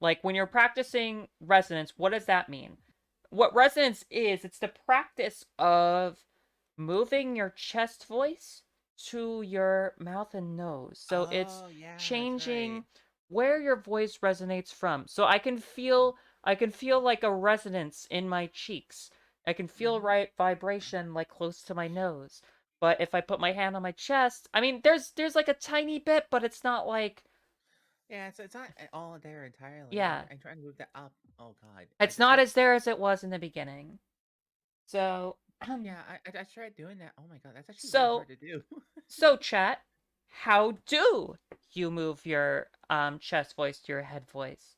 Like when you're practicing resonance, what does that mean? What resonance is, it's the practice of moving your chest voice to your mouth and nose. So it's Oh, yeah, that's right. changing where your voice resonates from. So I can feel like a resonance in my cheeks. I can feel Mm-hmm. right vibration like close to my nose. But if I put my hand on my chest, I mean there's like a tiny bit, but it's not like Yeah, it's not all there entirely. yeah. I'm trying to move that up. Oh God, It's not as there as it was in the beginning. So yeah, I tried doing that. Oh my God, that's actually really so hard to do. So, chat, how do you move your chest voice to your head voice?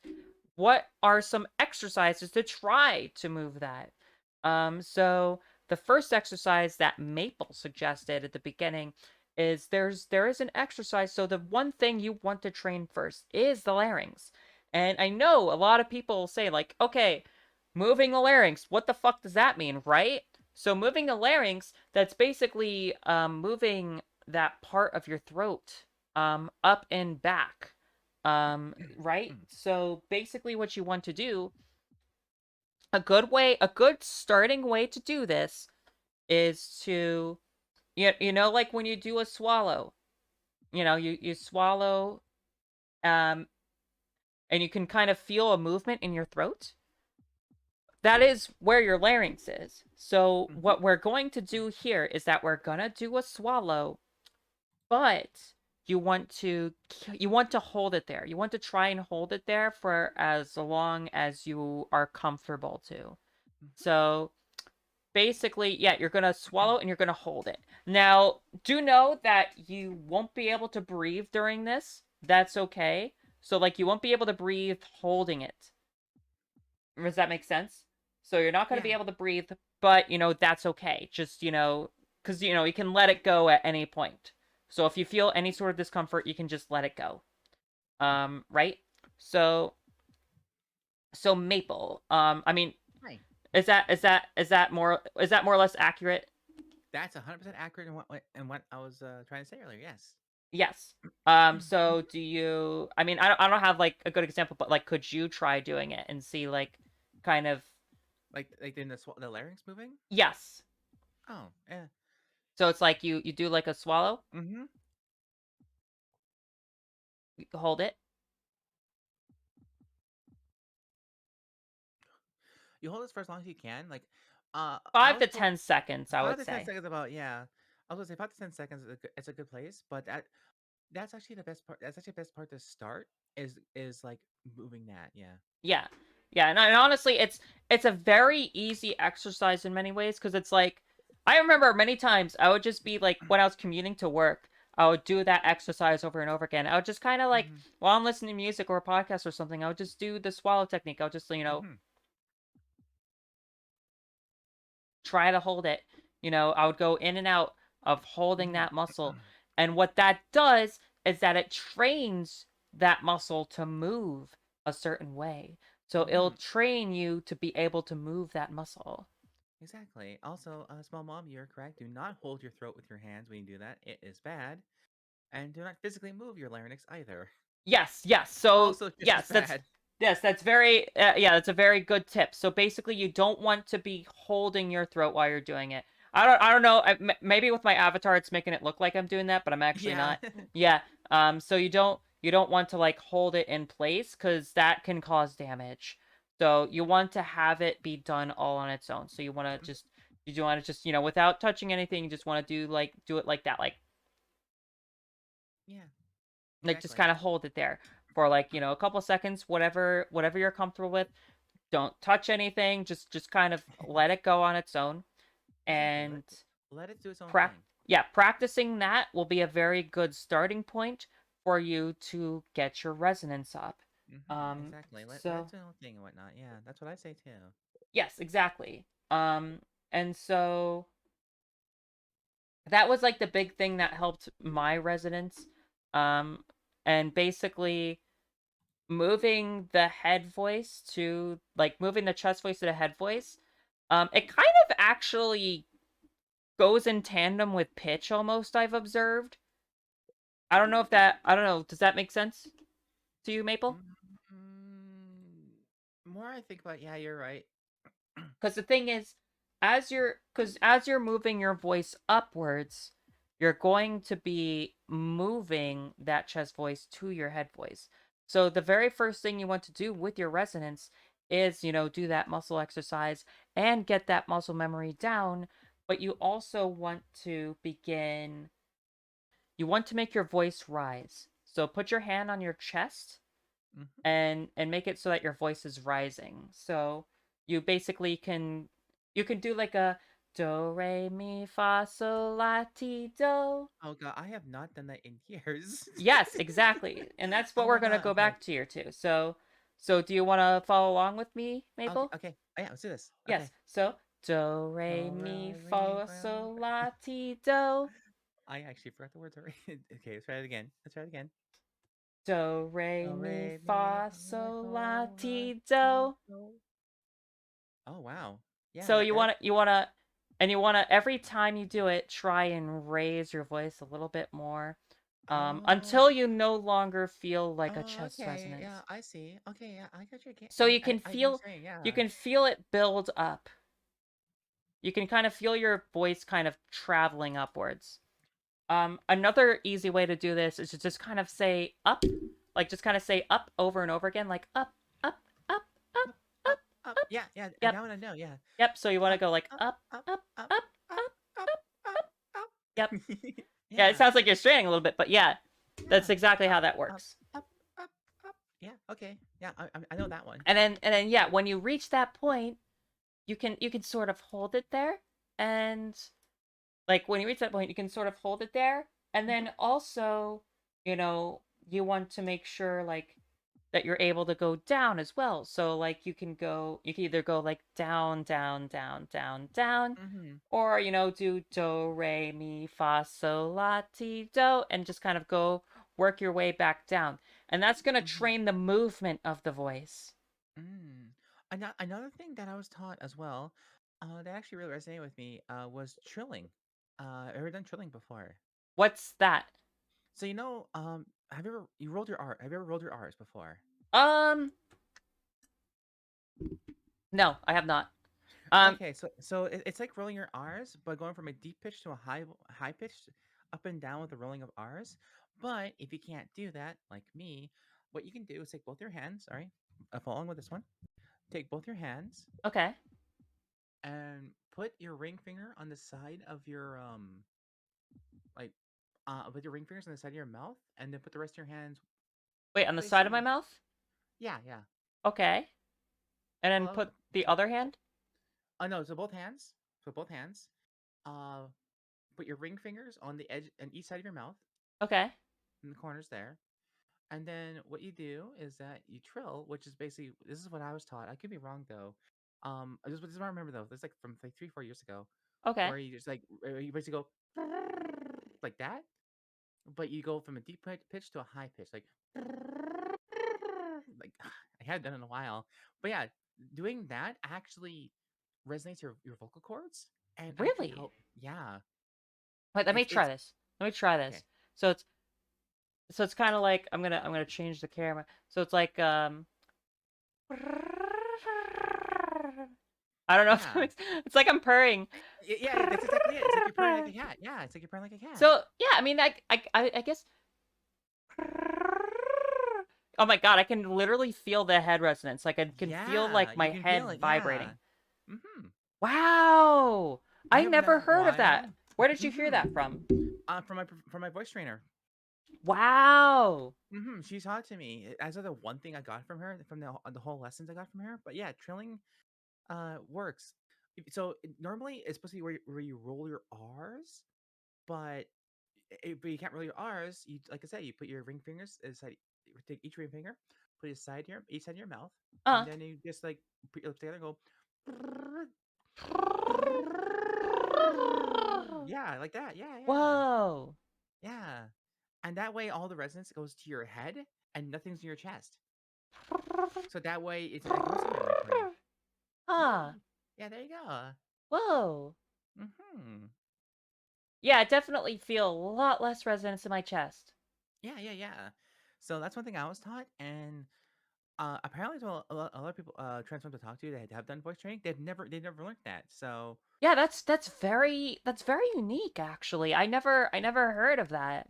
What are some exercises to try to move that? So the first exercise that Maple suggested at the beginning is there is an exercise. So the one thing you want to train first is the larynx. And I know a lot of people say like, okay, moving the larynx, what the fuck does that mean, right? So moving the larynx, that's basically moving that part of your throat up and back. Right? So basically what you want to do, a good starting way to do this is to like when you do a swallow, you swallow um and you can kind of feel a movement in your throat. That is where your larynx is. So Mm-hmm. what we're going to do here is that we're going to do a swallow, but you want to hold it there. You want to try and hold it there for as long as you are comfortable to. So basically, yeah, you're gonna swallow and you're gonna hold it. Now, do know that you won't be able to breathe during this. That's okay. So like you won't be able to breathe holding it. Does that make sense? So you're not gonna Yeah. be able to breathe, but that's okay. Just because you can let it go at any point. So if you feel any sort of discomfort, you can just let it go. Right? So Maple. I mean, Hi. is that more or less accurate? That's 100% accurate in what I was trying to say earlier. Yes. Yes. So do you? I mean, I don't have like a good example, but like, could you try doing it and see like, kind of? Like in the larynx moving. Yes. Oh, yeah. So it's like you do like a swallow, Mm-hmm. you hold it You hold this for as long as you can. Like, I five was to told 10 seconds, I five would to ten say. seconds. About yeah. I was gonna say 5 to 10 seconds. It's a good place, but that's actually the best part. That's actually the best part to start is like moving that. Yeah. Yeah. Yeah, and honestly, it's a very easy exercise in many ways because it's like I remember many times I would just be like when I was commuting to work, I would do that exercise over and over again. I would just kind of like Mm-hmm. while I'm listening to music or a podcast or something, I would just do the swallow technique. I would just Mm-hmm. try to hold it. I would go in and out of holding Mm-hmm. that muscle. And what that does is that it trains that muscle to move a certain way. So it'll Mm-hmm. train you to be able to move that muscle. Exactly. Also, small mom, you're correct. Do not hold your throat with your hands when you do that. It is bad. And do not physically move your larynx either. Yes, yes. So, Also, just as yes, bad. that's very yeah, that's a very good tip. So basically you don't want to be holding your throat while you're doing it. I don't know, maybe with my avatar it's making it look like I'm doing that, but I'm actually Yeah. not. Yeah. So you don't want to like hold it in place cuz that can cause damage. So you want to have it be done all on its own. So you want to just without touching anything, you just want to do it like that, Yeah. like just Exactly. kind of hold it there for like a couple seconds, whatever you're comfortable with. Don't touch anything, just kind of let it go on its own. Exactly. And Let it do its own prac thing. yeah, practicing that will be a very good starting point for you to get your resonance up. Exactly. Let it So do its own thing and whatnot. Yeah, that's what I say too. yes, exactly. And so that was like the big thing that helped my resonance. um and basically moving the head voice to like moving the chest voice to the head voice, it kind of actually goes in tandem with pitch almost, I've observed. I don't know, does that make sense to you, Maple? more I think about, yeah, you're right. Because the thing is, as you're moving your voice upwards, you're going to be moving that chest voice to your head voice. So the very first thing you want to do with your resonance is, do that muscle exercise and get that muscle memory down. But you also want to begin, you want to make your voice rise. So put your hand on your chest Hmm. and make it so that your voice is rising. So you basically can do like a do re mi fa sol la ti do. Oh god, I have not done that in years. Yes, exactly. And that's what Oh we're my going to god. go Okay. back to here too. So do you want to follow along with me, Okay. Maple? Okay. Oh, yeah. Let's do this. Yes. Okay. So do re All mi right, re, fa fa. sol la ti do. I actually forgot the words already. Okay, let's try it again. Let's try it again. Do re Do, mi re, mi, fa fa, sol la sol, la, ti si, do. do. Oh wow. Yeah. So That that. you want to every time you do it, try and raise your voice a little bit more, Oh. until you no longer feel like a Oh. chest Okay. Yeah. resonance. I see. Okay. Yeah. I got you. So I know what you're saying. you Yeah. can feel it build up. You can kind of feel your voice kind of traveling upwards. Another easy way to do this is to just kind of say up, like just kind of say up over and over again, like up, up, up, up, Up. up, Up. Up. up. Yeah. Yeah. And Yep, now I know. Yeah. yep. So you want to Up. go like Up. up, Up. up, Up. up, Up. up, Up. up, Up. up. Up. Yep. Yeah, it Yeah. sounds like you're straining a little bit, but yeah, that's Yeah. exactly Up. how that Up. works. Up. Up. Up. Yeah. Okay. Yeah. I know that one. And then yeah, when you reach that point, you can sort of hold it there, and like when you reach that point, you can sort of hold it there, and Mhm. then also, you want to make sure like that you're able to go down as well. So like you can either go like down, down, down, down, down, Mhm. or do do re mi fa sol la ti do and just kind of go work your way back down. And that's going to Mhm. train the movement of the voice. Mm. Another thing that I was taught as well, that actually really resonated with me, was trilling. I ever done trilling before? What's that? So have you ever you rolled your R? Have you ever rolled your R's before? Um no, I have not. Um Okay, it's like rolling your R's, but going from a deep pitch to a high pitch, up and down with the rolling of R's. But if you can't do that, like me, what you can do is take both your hands. All right, following with this one. Take both your hands okay. and put your ring finger on the side of your like with your ring fingers on the side of your mouth, and then put the rest of your hands Wait, on the side of my basically. mouth? Yeah, yeah. Okay. And then Well, put the other hand? no, so both hands. So both hands. Uh, put your ring fingers on the edge on each side of your mouth, Okay. in the corners there. And then what you do is that you trill, which is basically this is what I was taught. I could be wrong though. This is what I remember though. This is like from like 3 4 years ago, Okay. where you just like you basically go like that, but you go from a deep pitch to a high pitch, like I hadn't done it in a while. But yeah, doing that actually resonates your vocal cords and actually Really? help. Yeah, Wait, let me try it's this. Let me try okay. this. So it's kind of like I'm gonna change the camera. So it's like I don't know if that Yeah, makes it's like I'm purring. yeah, that's exactly it. It's like you're purring like a cat. Yeah, it's like you're purring like a cat. So yeah, I mean I guess oh my god, I can literally feel the head resonance. Like I can feel Yeah, like you my can feel head it. Yeah. vibrating. Mm-hmm. Wow. I I haven't done never that in a heard of while. that. Where did you hear Mm-hmm. that from? From my voice trainer. Wow. Mm-hmm. She taught it to me. As of the one thing I got from her, from the whole lessons I got from her. But yeah, trilling works. Normally it's supposed to be where you roll your R's, but but you can't roll your R's. You like I said, you put your ring fingers inside. You take each ring finger, put it side your each side of your mouth, and Uh. then you just like put your lips together and go. Yeah, like that. Yeah, yeah, Whoa. yeah. And that way, all the resonance goes to your head, and nothing's in your chest. So that way, it's like a muscle memory for you. Huh. Yeah, there you go. Whoa. Mm-hmm. Yeah, I definitely feel a lot less resonance in my chest. Yeah, yeah, yeah. So that's one thing I was taught, and Apparently, to a lot of people, trans women to talk to that have done voice training, they've never learned that. So, Yeah, that's very unique actually. I never heard of that.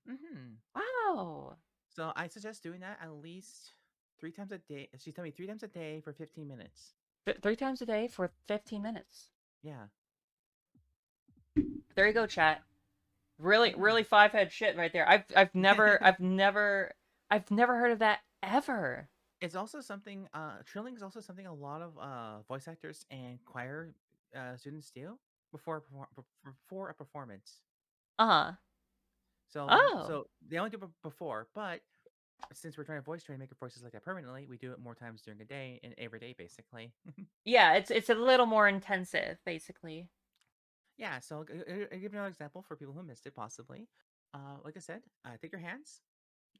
hmm Wow. so I suggest doing that at least 3 times a day. She's telling me 3 times a day for 15 minutes. 3 times a day for 15 minutes. Yeah. There you go, chat. Really, hmm really five-head shit right there. I've never heard of that ever. It's also something. Trilling is also something a lot of voice actors and choir students do before a performance. Uh-huh. So Oh. so they only do it before, but since we're trying to voice train, make our voices like that permanently, we do it more times during the day and every day, basically. Yeah, it's a little more intensive, basically. Yeah. So I'll give you another example for people who missed it, possibly. Like I said, take your hands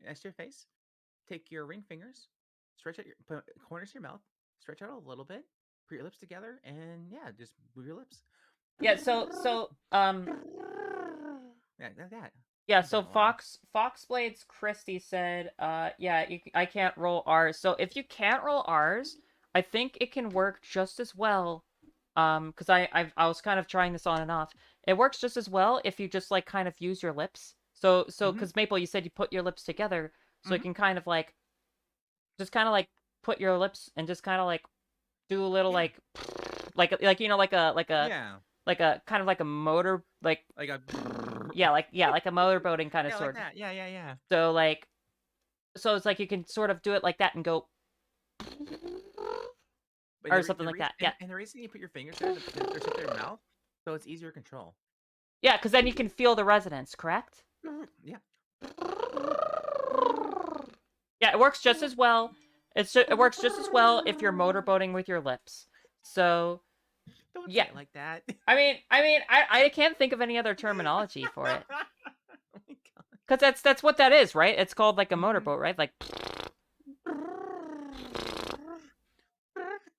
next to your face, take your ring fingers, stretch out your put corners of your mouth, stretch out a little bit, put your lips together, and yeah, just move your lips. Yeah, so Yeah, like that. yeah, I've done so it a lot. Foxblades Christie said, yeah, I can't roll R's. So if you can't roll R's, I think it can work just as well. Because I was kind of trying this on and off. It works just as well if you just like kind of use your lips. So Mm-hmm. because Maple, you said you put your lips together, so you Mm-hmm. can kind of like just kind of like put your lips and just kind of like do a little Yeah. like Yeah. like a kind of like a motor like Like a. yeah like a motorboating kind of Yeah, like sort. that. Yeah, yeah, yeah. So like so it's like you can sort of do it like that and go But or something like that. Yeah. the reason you put your fingers there, they're up their mouth, so it's easier to control. Yeah, because then you can feel the resonance, correct? Yeah. Yeah, it works just as well. It works just as well if you're motorboating with your lips. So Don't say yeah, it like that. I can't think of any other terminology for it Oh my god. because that's what that is, right? It's called like a Mhm. motorboat, right? Like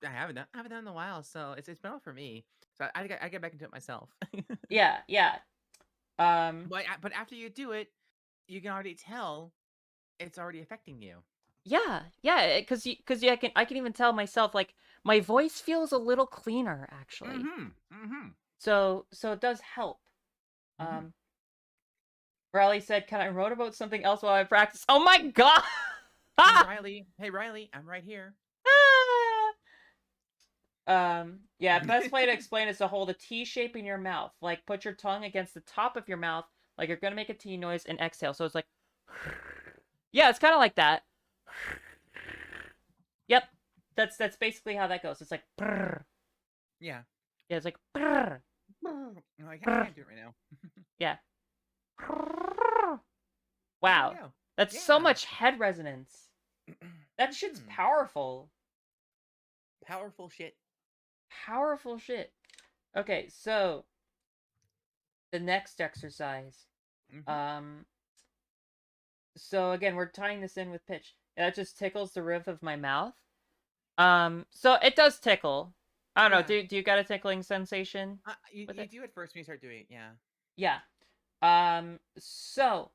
I haven't done it in a while, so it's been on for me. So I get back into it myself. yeah, yeah, um, But after you do it, you can already tell it's already affecting you. yeah, yeah. Because I can even tell myself like my voice feels a little cleaner actually. Mm-hmm. Mm-hmm. So it does help. Mm-hmm. Um, Riley said, "Can I motorboat something else while I practice?" Oh my god! Hey Ah! Riley. Hey Riley. I'm right here. Ah! Yeah, best way to explain is to hold a T shape in your mouth. Like put your tongue against the top of your mouth, like you're gonna make a T noise and exhale. So it's like, yeah, it's kind of like that. Yep, that's basically how that goes. It's like, brrr. Yeah. Yeah, it's like, brrr, No, I brrr. can't do it right now. Yeah. But there you Wow, go. that's so Yeah. much head resonance. That shit's hmm powerful. Powerful shit. Powerful shit. Okay, so the next exercise. hmm Um, so again, we're tying this in with pitch. That just tickles the roof of my mouth. So it does tickle. I don't know. Yeah. Do you got a tickling sensation You, with you it? do it first when you start doing it. Yeah. Yeah. So